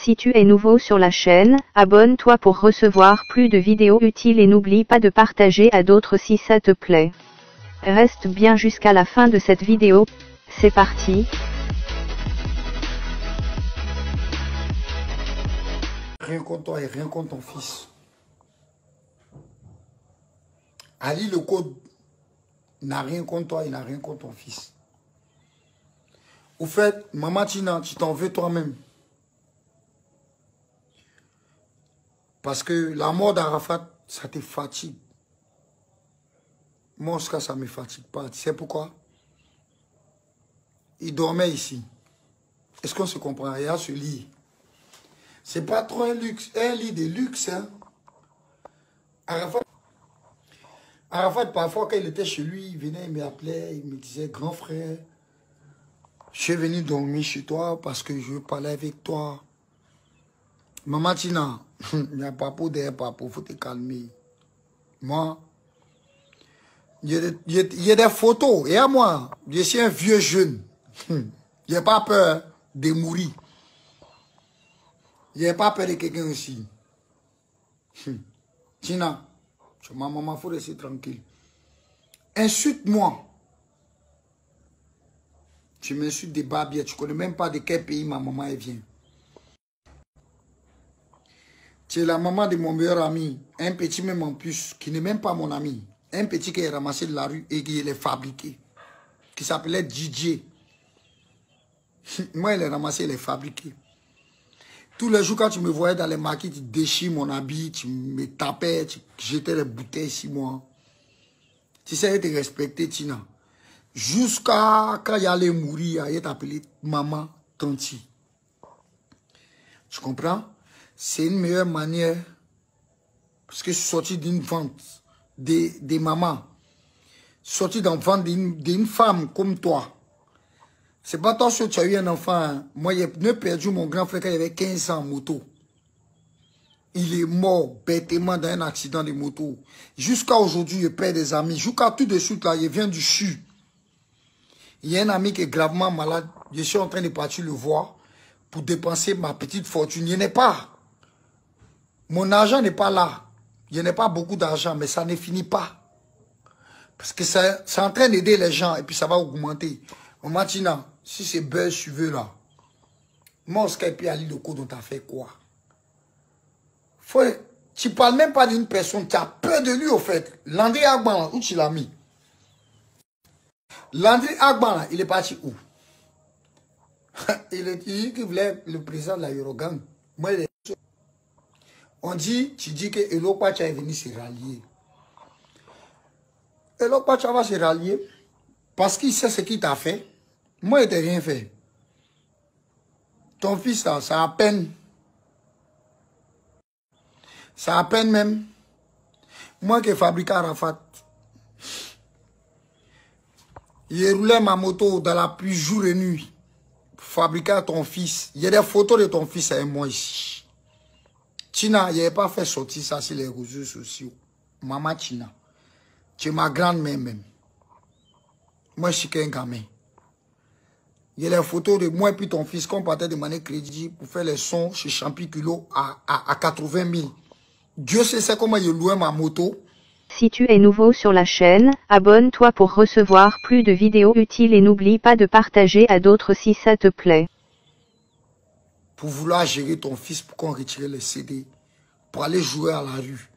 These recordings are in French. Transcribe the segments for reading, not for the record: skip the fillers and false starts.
Si tu es nouveau sur la chaîne, abonne-toi pour recevoir plus de vidéos utiles et n'oublie pas de partager à d'autres si ça te plaît. Reste bien jusqu'à la fin de cette vidéo, c'est parti. Rien contre toi et rien contre ton fils. Ali le code n'a rien contre toi et n'a rien contre ton fils. Au fait, Maman Tina, tu t'en veux toi-même. Parce que la mort d'Arafat, ça te fatigue. Moi, en tout cas, ça ne me fatigue pas. Tu sais pourquoi? Il dormait ici. Est-ce qu'on se comprend? Il y a ce lit. C'est pas trop un luxe, un lit de luxe. Hein? Arafat, parfois, quand il était chez lui, il venait, il m'appelait, il me disait, grand frère, je suis venu dormir chez toi parce que je veux parler avec toi. Maman Tina, il n'y a pas pour derrière, pas pour, il faut te calmer. Moi, il y a des photos, et à moi, je suis un vieux jeune. Il n'y a pas peur de mourir. Il n'y a pas peur de quelqu'un aussi. Tina, ma maman, il faut rester tranquille. Insulte-moi. Tu m'insultes des barbières, tu ne connais même pas de quel pays ma maman elle vient. Tu es la maman de mon meilleur ami, un petit même en plus, qui n'est même pas mon ami. Un petit qui est ramassé de la rue et qui est fabriqué, qui s'appelait DJ. Moi, il est ramassé, il est fabriqué. Tous les jours, quand tu me voyais dans les maquis, tu déchires mon habit, tu me tapais, tu jetais les bouteilles sur moi. Tu sais te respecter, Tina. Jusqu'à quand il allait mourir, il t'appelait maman, tanti. Tu comprends? C'est une meilleure manière, parce que je suis sorti d'une vente des mamans, sorti d'une vente d'une femme comme toi. C'est pas toi que tu as eu un enfant. Hein. Moi, j'ai perdu mon grand frère quand il avait 15 ans en moto. Il est mort bêtement dans un accident de moto. Jusqu'à aujourd'hui, je perds des amis. Jusqu'à tout de suite, là, il vient du sud. Il y a un ami qui est gravement malade. Je suis en train de partir le voir pour dépenser ma petite fortune. Il n'y en a pas. Mon argent n'est pas là. Il n'y en a pas beaucoup d'argent, mais ça ne finit pas. Parce que c'est en train d'aider les gens et puis ça va augmenter. Maman Tina, si c'est buzz, tu veux là. Moi, Skype Ali le code, on t'a fait quoi? Tu ne parles même pas d'une personne, tu as peur de lui au fait. Landry Agban, où tu l'as mis? Landry Agban, il est parti où? Il dit qu'il voulait le président de la Eurogang. Moi, on dit, tu dis que Elo Pacha est venu se rallier. Elo Pacha va se rallier parce qu'il sait ce qu'il t'a fait. Moi, il t'a rien fait. Ton fils, là, ça a peine. Ça a peine même. Moi qui ai fabriqué Arafat, il roulait ma moto dans la pluie jour et nuit. Fabriquer ton fils. Il y a des photos de ton fils avec moi ici. Tina, il n'avait pas fait sortir ça sur les réseaux sociaux. Maman Tina, tu es ma grande-mère même. Moi, je suis qu'un gamin. Il y a les photos de moi et puis ton fils qu'on partait demander crédit pour faire les sons chez Champiculo à 80 000. Dieu sait comment il louait ma moto. Si tu es nouveau sur la chaîne, abonne-toi pour recevoir plus de vidéos utiles et n'oublie pas de partager à d'autres si ça te plaît. Pour vouloir gérer ton fils pour qu'on retire les CD, pour aller jouer à la rue.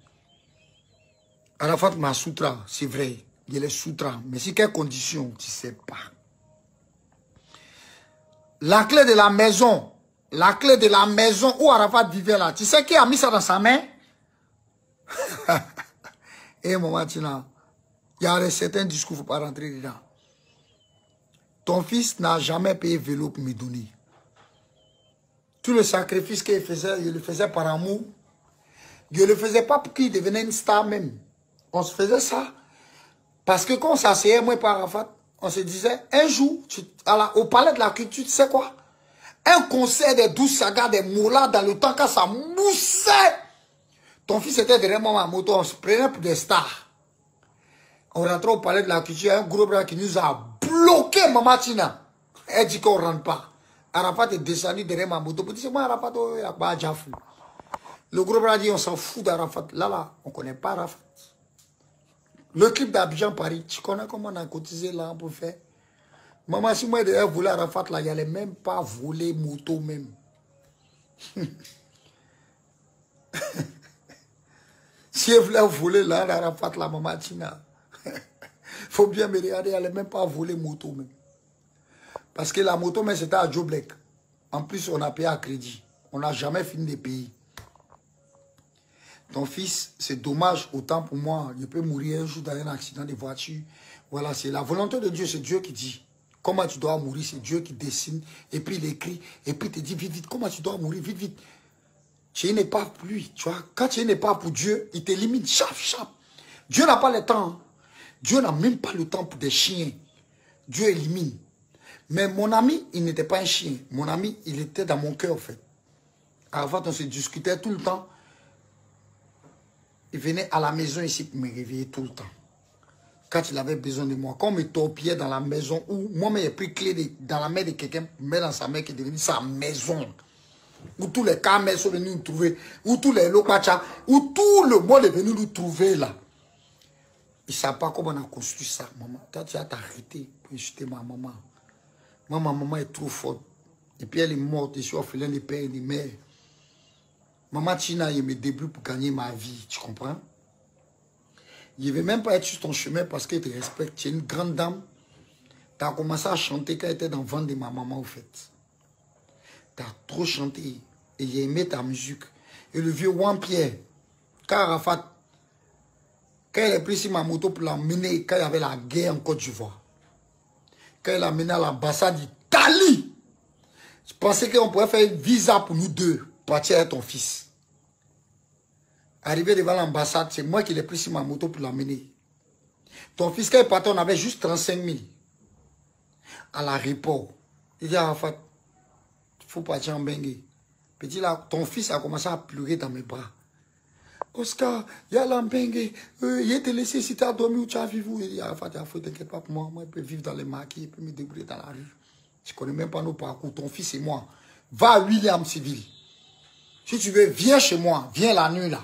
Arafat m'a soutra, c'est vrai, il est soutra, mais c'est quelles conditions, tu ne sais pas. La clé de la maison où Arafat vivait là, tu sais qui a mis ça dans sa main? Eh maman Tina, il y a certains discours, il ne faut pas rentrer dedans. Ton fils n'a jamais payé vélo pour me donner. Tout le sacrifice qu'il faisait, il le faisait par amour. Il ne le faisait pas pour qu'il devenait une star même. On se faisait ça. Parce que quand on s'asseyait, moi et par Arafat, on se disait, un jour, au palais de la culture, tu sais quoi? Un concert des 12 sagas, des moulins dans le temps quand ça moussait. Ton fils était derrière moi ma moto, on se prenait pour des stars. On rentrait au palais de la culture, un gros bras qui nous a bloqué, Maman Tina. Elle dit qu'on ne rentre pas. Arafat est descendu derrière ma moto pour dire, c'est moi Arafat, il a pas Jafou. Le gros bras dit, on s'en fout d'Arafat. Là, on ne connaît pas Arafat. Le clip d'Abidjan Paris, tu connais comment on a cotisé là pour faire? Maman, si moi je voulais Arafat là, il n'allait même pas voler moto même. Si je voulais voler là, Arafat là, maman Tina. Faut bien me regarder, il n'allait même pas voler moto même. Parce que la moto, mais c'était à Joe Black. En plus, on a payé à crédit. On n'a jamais fini de payer. Ton fils, c'est dommage, autant pour moi. Il peut mourir un jour dans un accident de voiture. Voilà, c'est la volonté de Dieu, c'est Dieu qui dit. Comment tu dois mourir, c'est Dieu qui dessine. Et puis il écrit, et puis il te dit vite, vite, comment tu dois mourir, vite, vite. Tu n'es pas pour lui, tu vois. Quand tu n'es pas pour Dieu, il t'élimine, chap, chap. Dieu n'a pas le temps. Hein. Dieu n'a même pas le temps pour des chiens. Dieu élimine. Mais mon ami, il n'était pas un chien. Mon ami, il était dans mon cœur, en fait. Avant, on se discutait tout le temps. Il venait à la maison ici pour me réveiller tout le temps. Quand il avait besoin de moi. Quand on me torpillait dans la maison, où moi-même j'ai pris clé dans la main de quelqu'un, mais dans sa main qui est devenue sa maison. Où tous les camels sont venus nous trouver. Où tous les lopacha, où tout le monde est venu nous trouver là. Il ne savent pas comment on a construit ça, maman. Toi, tu as t'arrêté pour insulter ma maman. Ma maman est trop forte. Et puis elle est morte. Je suis orphelin de père et de mère. Maman Tina, il me débrouille pour gagner ma vie. Tu comprends? Je ne vais même pas être sur ton chemin parce qu'elle te respecte. Tu es une grande dame. Tu as commencé à chanter quand elle était dans le ventre de ma maman, au fait. Tu as trop chanté. Et j'ai aimé ta musique. Et le vieux Juan-Pierre, quand Arafat, quand elle est pris sur ma moto pour l'emmener, quand il y avait la guerre en Côte d'Ivoire, quand elle l'a amené à l'ambassade d'Italie, je pensais qu'on pourrait faire un visa pour nous deux, partir avec ton fils. Arrivé devant l'ambassade, c'est moi qui l'ai pris sur ma moto pour l'amener. Ton fils, quand il partait, on avait juste 35 000 à l'aéroport. Il dit à Arafat, il faut partir en Bengue. Petit là, ton fils a commencé à pleurer dans mes bras. Oscar, il y a l'Ambengue, il te laissé si tu as dormi ou tu as vécu. Il dit, Arafat, t'inquiète pas pour moi, moi je peux vivre dans les maquis, je peux me débrouiller dans la rue. Je ne connais même pas nos parcours, ton fils et moi. Va à William Civil. Si tu veux, viens chez moi, viens la nuit là.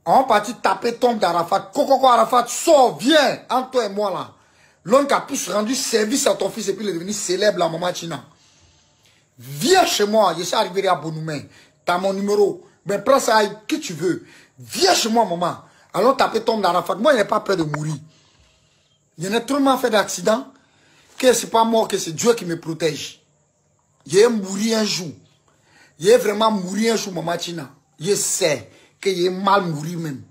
On va partir taper tombe d'Arafat. Coco Arafat, sors, viens, entre toi et moi là. L'homme qui a plus rendu service à ton fils et puis il est devenu célèbre, la maman Tina. Viens chez moi, je suis arrivé à Bonoumen. Tu as mon numéro. Mais prends ça avec qui tu veux. Viens chez moi, maman. Allons taper tombe d'Arafat. Moi, je n'ai pas peur de mourir. Il y en a tellement fait d'accidents que ce n'est pas moi, que c'est Dieu qui me protège. Je vais mourir un jour. Je vais vraiment mourir un jour, maman Tina. Je sais que je vais mal mourir même.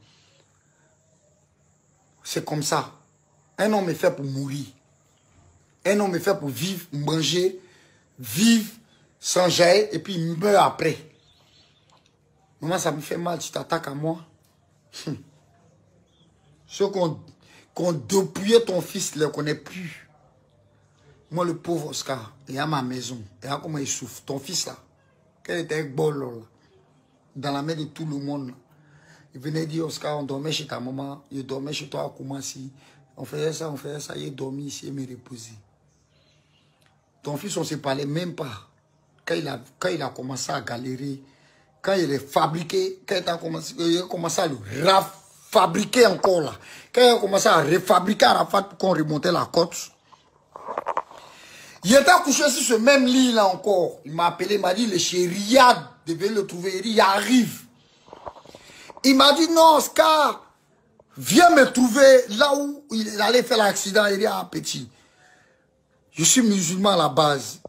C'est comme ça. Un homme est fait pour mourir. Un homme est fait pour vivre, manger, vivre, sans jaillir, et puis il meurt après. Maman, ça me fait mal, tu t'attaques à moi. Ceux qu'on dépouillait ton fils, ne le connaît plus. Moi, le pauvre Oscar, il est à ma maison. Et là, comment il souffre. Ton fils, là, quand il était avec Bolo, là, dans la main de tout le monde, là, il venait dire, Oscar, on dormait chez ta maman, il dormait chez toi à Koumassi. On faisait ça, il est dormi ici, il me reposait. Ton fils, on ne se parlait même pas. Quand il a commencé à galérer, quand il est fabriqué, quand il a commencé à le fabriquer encore là, quand il a commencé à refabriquer Arafat pour qu'on remontait la côte, il était couché sur ce même lit là encore. Il m'a appelé, il m'a dit, le chéri Riyad devait le trouver, il arrive. Il m'a dit, non, Oscar, viens me trouver là où il allait faire l'accident. Il dit, ah petit, je suis musulman à la base.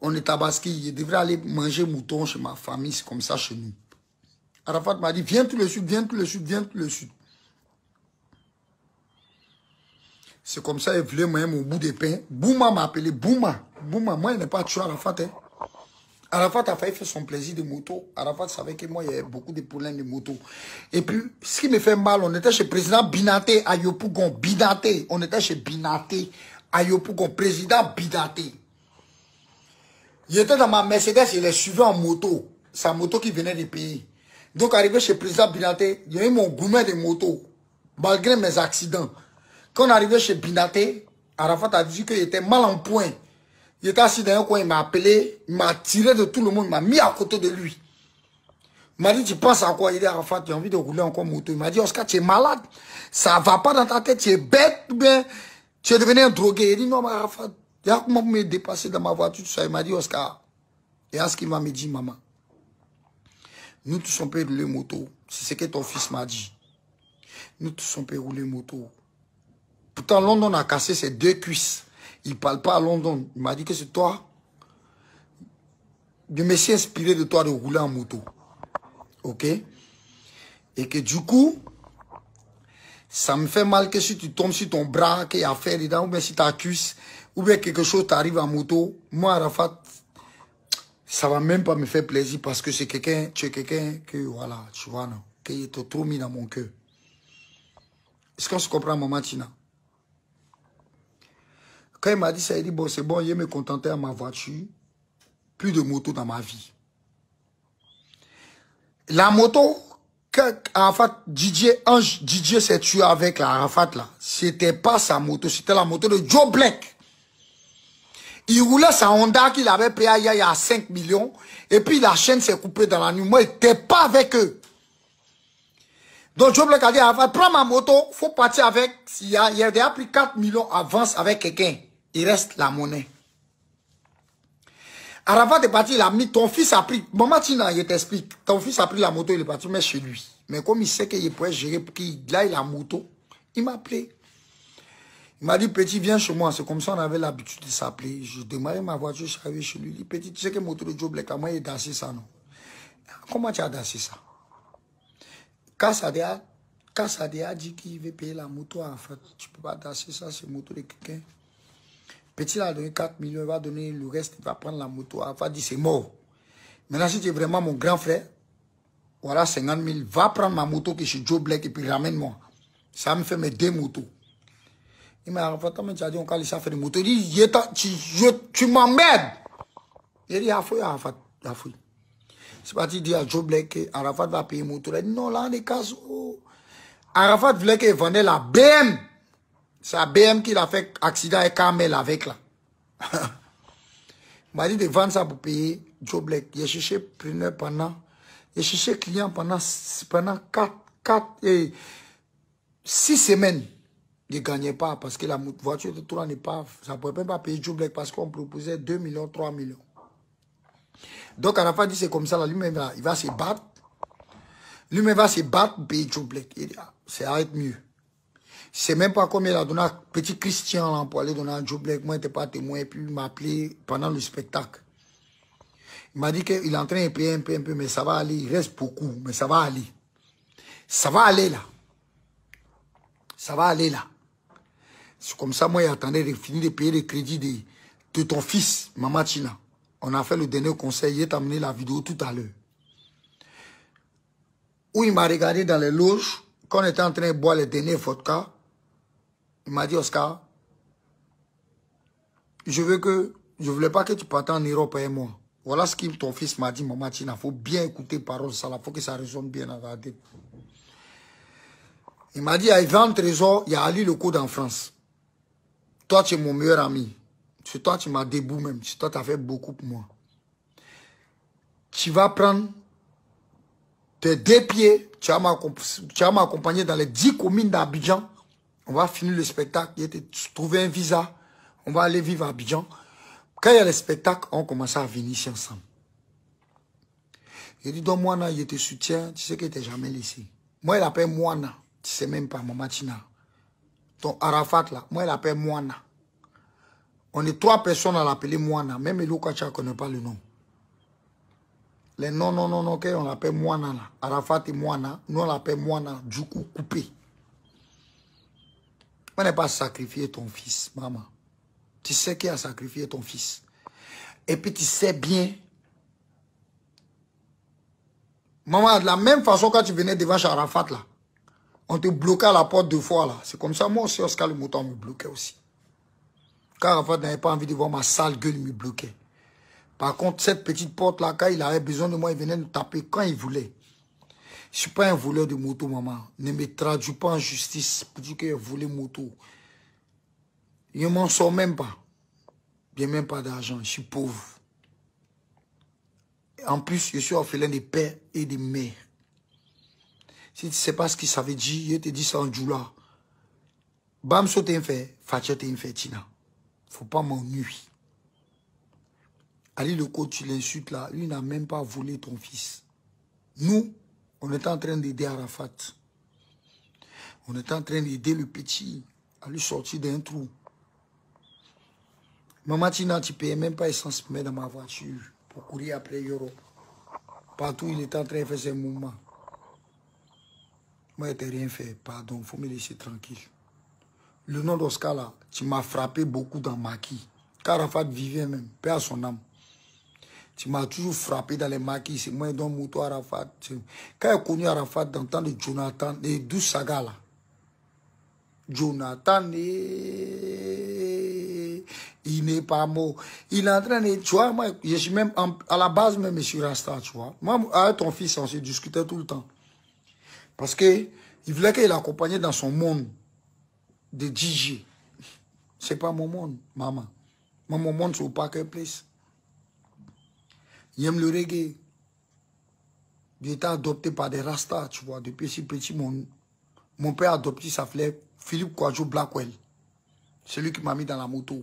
On est tabaski, je devrais aller manger mouton chez ma famille, c'est comme ça chez nous. Arafat m'a dit, viens tout le sud, viens tout le sud, viens tout le sud. C'est comme ça, il voulait même au bout des pains. Bouma m'a appelé, Bouma. Bouma, moi, il n'est pas tué Arafat. Hein. Arafat a failli faire son plaisir de moto. Arafat savait que moi, il y avait beaucoup de problèmes de moto. Et puis, ce qui me fait mal, on était chez le président Binaté à Yopougon. Binaté. On était chez Binaté à Yopougon. Président Binaté. Il était dans ma Mercedes, il est suivi en moto. Sa moto qui venait de payer. Donc, arrivé chez le président Binaté, il y a eu mon gourmet de moto. Malgré mes accidents. Quand on arrivait chez Binaté, Arafat a dit qu'il était mal en point. Il était assis dans un coin, il m'a appelé, il m'a tiré de tout le monde, il m'a mis à côté de lui. Il m'a dit, tu penses à quoi? Il dit, Arafat, tu as envie de rouler encore moto. Il m'a dit, Oscar, tu es malade. Ça va pas dans ta tête, tu es bête ou bien tu es devenu un drogué. Il dit, non, mais Arafat, il y a comment me dépasser dans ma voiture, tout ça. Il m'a dit, Oscar, et à ce qu'il m'a dit, maman, nous tous on peut rouler moto. C'est ce que ton fils m'a dit. Nous tous on peut rouler moto. Pourtant, London a cassé ses 2 cuisses. Il ne parle pas à London. Il m'a dit que c'est toi. Je me suis inspiré de toi de rouler en moto. Ok? Et que du coup, ça me fait mal que si tu tombes sur ton bras, qu'il y a affaire dedans, ou bien si ta cuisse, ou bien quelque chose t'arrive en moto. Moi, Arafat, ça va même pas me faire plaisir parce que c'est quelqu'un, tu es quelqu'un que, voilà, tu vois, non, qui est trop mis dans mon cœur. Est-ce qu'on se comprend, maman Tina? Quand il m'a dit ça, il dit, bon, c'est bon, il me contentait à ma voiture. Plus de moto dans ma vie. La moto, Arafat, Didier s'est tué avec la Arafat là. C'était pas sa moto, c'était la moto de Joe Black. Il roulait sa Honda qu'il avait payé il y a 5 millions. Et puis la chaîne s'est coupée dans la nuit. Moi, il n'était pas avec eux. Donc Joe Black a dit, Arafat, prends ma moto, faut partir avec. Il a déjà pris 4 millions avance avec quelqu'un. Il reste la monnaie. Arafat est parti, il a mis, ton fils a pris, maman Tina, il t'explique, ton fils a pris la moto, il est parti, mais chez lui. Mais comme il sait qu'il pourrait gérer, pour qu'il aille la moto, il m'a appelé. Il m'a dit, petit, viens chez moi. C'est comme ça, on avait l'habitude de s'appeler. Je démarrais ma voiture, je suis arrivé chez lui. Il dit, petit, tu sais que le moto de Joe Black, moi, il est dansé ça, non? Comment tu as dansé ça? Kassadea a dit qu'il veut payer la moto, en fait. Tu ne peux pas danser ça, c'est la moto de quelqu'un. Petit, il a donné 4 millions, il va donner le reste, il va prendre la moto. Il va dire, c'est mort. Maintenant, si tu es vraiment mon grand frère, voilà 50 000, va prendre ma moto qui est chez Joe Black et puis ramène-moi. Ça me fait mes 2 motos. Il m'a dit, tu as dit, on va laisser faire des motos. Il dit, tu m'emmerdes. Il dit, Arafat. C'est parti, il dit à Joe Black que Arafat va payer moto. Il dit, non, là, on est casse. Arafat voulait qu'il vendait la BM. C'est la BM qu'il a fait accident et Carmel avec là. Il m'a dit de vendre ça pour payer Joe Black. Il a cherché preneur pendant. Il a cherché client pendant 6 semaines. Il ne gagnait pas parce que la voiture de tour n'est pas. Ça ne pouvait même pas payer Joe Black parce qu'on proposait 2 millions, 3 millions. Donc Arafat dit c'est comme ça, lui-même il va se battre. Lui-même va se battre pour payer Joe Black. Il dit, c'est arrête mieux. C'est même pas comme il a donné à petit Christian là, pour aller donner à Joe Black. Moi, il n'était pas témoin. Et puis, il m'a appelé pendant le spectacle. Il m'a dit qu'il est en train de payer un peu, mais ça va aller. Il reste beaucoup, mais ça va aller. Ça va aller là. Ça va aller là. C'est comme ça, moi, il attendait de finir de payer le crédit de ton fils, Maman Tina. On a fait le dernier conseil. Il est amené la vidéo tout à l'heure. Où il m'a regardé dans les loges, quand on était en train de boire les derniers vodka. Il m'a dit, Oscar, je voulais pas que tu partes en Europe et moi. Voilà ce que ton fils m'a dit, maman Tina. Il faut bien écouter parole, ça, il faut que ça résonne bien dans ta tête. Il m'a dit, il y a Ivan Trésor, il y a Ali Leco en France. Toi, tu es mon meilleur ami. C'est toi, tu m'as debout même. C'est toi, tu as fait beaucoup pour moi. Tu vas prendre tes 2 pieds, tu vas m'accompagner dans les 10 communes d'Abidjan. On va finir le spectacle, il était trouver un visa, on va aller vivre à Abidjan. Quand il y a le spectacle, on commence à venir ici ensemble. Il dit, donc Moana, il te soutient, tu sais qu'il ne t'a jamais laissé. Moi, il appelle Moana, tu ne sais même pas, Maman Tina. Ton Arafat là, moi, il appelle Moana. On est 3 personnes à l'appeler Moana, même Elou Kacha ne connaît pas le nom. Les non, on l'appelle Moana là. Arafat et Moana, nous on l'appelle Moana, du coup coupé. On n'est pas sacrifié ton fils, maman. Tu sais qui a sacrifié ton fils. Et puis tu sais bien. Maman, de la même façon quand tu venais devant Arafat là, on te bloquait à la porte 2 fois là. C'est comme ça, moi aussi, Oscar le Mouton me bloquait aussi. Quand Arafat n'avait pas envie de voir ma sale gueule, il me bloquait. Par contre, cette petite porte là, quand il avait besoin de moi, il venait me taper quand il voulait. Je ne suis pas un voleur de moto, maman. Ne me traduis pas en justice pour dire que j'ai volé moto. Je ne m'en sors même pas. Je n'ai même pas d'argent, je suis pauvre. En plus, je suis orphelin de père et de mère. Si tu ne sais pas ce que ça veut dire, je te dis ça en djoula. Bam so t'es fait, Fatia t'es fait, Tina. Faut pas m'ennuyer. Ali le coach, tu l'insultes là, lui n'a même pas volé ton fils. Nous, on est en train d'aider Arafat. On est en train d'aider le petit à lui sortir d'un trou. Maman Tina, tu ne payais même pas essence pour mettre dans ma voiture pour courir après Yoro. Partout, il est en train de faire ses mouvements. Moi, je n'ai rien fait. Pardon, il faut me laisser tranquille. Le nom d'Oscar, là, tu m'as frappé beaucoup dans maquis. Car Arafat vivait même, paix à son âme. Tu m'as toujours frappé dans les maquis. C'est moi, donc, Mouto Arafat. Quand j'ai connu Arafat dans le temps de Jonathan, et 12 sagas, là. Jonathan, il n'est pas mort. Il est en train de... Tu vois, moi, je suis même... à la base, même, je suis Rasta, tu vois. Moi, avec ton fils, on se discutait tout le temps. Parce que il voulait qu'il l'accompagnait dans son monde de DJ. C'est pas mon monde, maman. Moi, mon monde, c'est au Parker Place. Il aime le reggae. Il était adopté par des Rastas, tu vois. Depuis si petit, mon père a adopté, ça s'appelait Philippe Kwadjo Blackwell. C'est lui qui m'a mis dans la moto.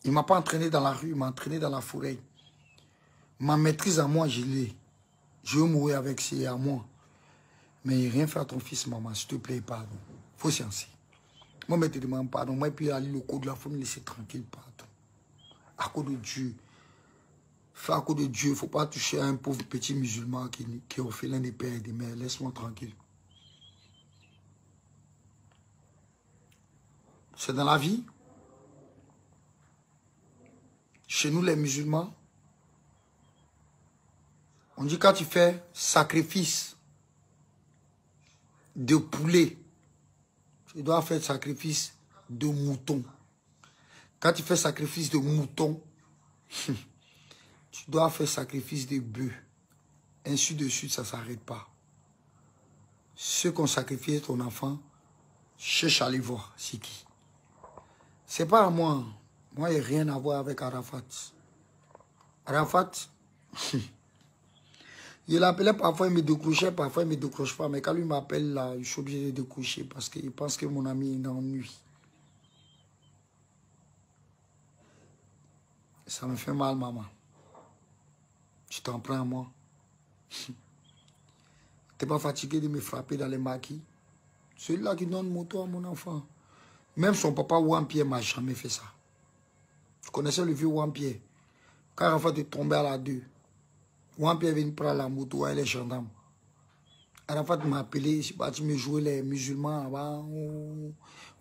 Il ne m'a pas entraîné dans la rue, il m'a entraîné dans la forêt. Ma maîtrise à moi, je l'ai. Je veux mourir avec, c'est à moi. Mais rien fait à ton fils, maman, s'il te plaît, pardon. Il faut sciencer. Moi, je te demande pardon. Moi, puis aller le code de la faut me laisser tranquille, pardon. À cause de Dieu. Fais à cause de Dieu. Il ne faut pas toucher à un pauvre petit musulman qui est orphelin des pères et des mères. Laisse-moi tranquille. C'est dans la vie. Chez nous, les musulmans, on dit quand tu fais sacrifice de poulet, tu dois faire sacrifice de mouton. Quand tu fais sacrifice de mouton, tu dois faire sacrifice de bœuf. Ainsi de suite, ça ne s'arrête pas. Ceux qui ont sacrifié ton enfant, cherche à aller voir, c'est qui. C'est pas à moi. Moi, il n'y a rien à voir avec Arafat. Arafat, il l'appelait parfois, il me décrochait, parfois il ne me décroche pas. Mais quand lui m'appelle là, je suis obligé de décrocher parce qu'il pense que mon ami est dans nuit. Ça me fait mal, maman. Tu t'en prends à moi. Tu n'es pas fatigué de me frapper dans les maquis? Celui-là qui donne moto à mon enfant. Même son papa Wampierre ne m'a jamais fait ça. Je connaissais le vieux Wampierre. Quand Arafat est tombé à la 2, Wampierre vient prendre la moto avec les gendarmes. Arafat m'a appelé, je suis parti me jouer les musulmans.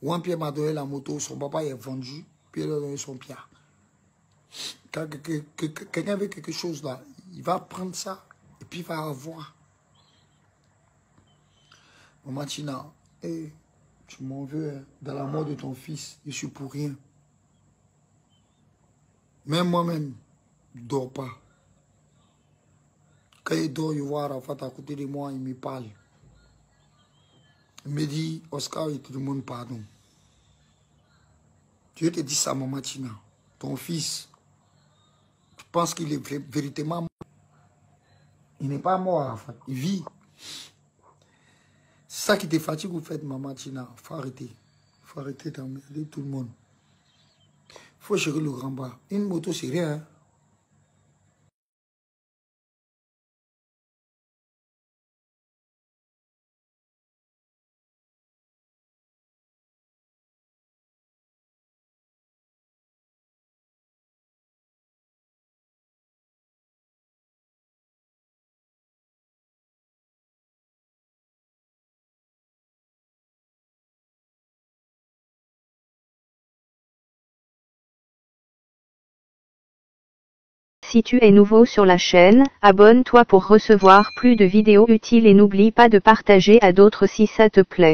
Wampierre m'a donné la moto, son papa est vendu, puis il a donné son pied. Quand quelqu'un veut quelque chose là, il va prendre ça et puis il va avoir. Maman Tina, hey, tu m'en veux hein, dans la mort de ton fils, je suis pour rien. Même moi-même, je ne dors pas. Quand il dort, je vois Arafat à côté de moi, il me parle. Il me dit, Oscar, il te demande pardon. Dieu te dit ça, maman Tina. Ton fils, tu penses qu'il est véritablement mort. Il n'est pas mort, Arafat. Il vit. C'est ça qui te fatigue, vous faites, maman Tina. Il faut arrêter. Il faut arrêter d'emmerder tout le monde. Il faut gérer le grand bas. Une moto, c'est rien. Hein? Si tu es nouveau sur la chaîne, abonne-toi pour recevoir plus de vidéos utiles et n'oublie pas de partager à d'autres si ça te plaît.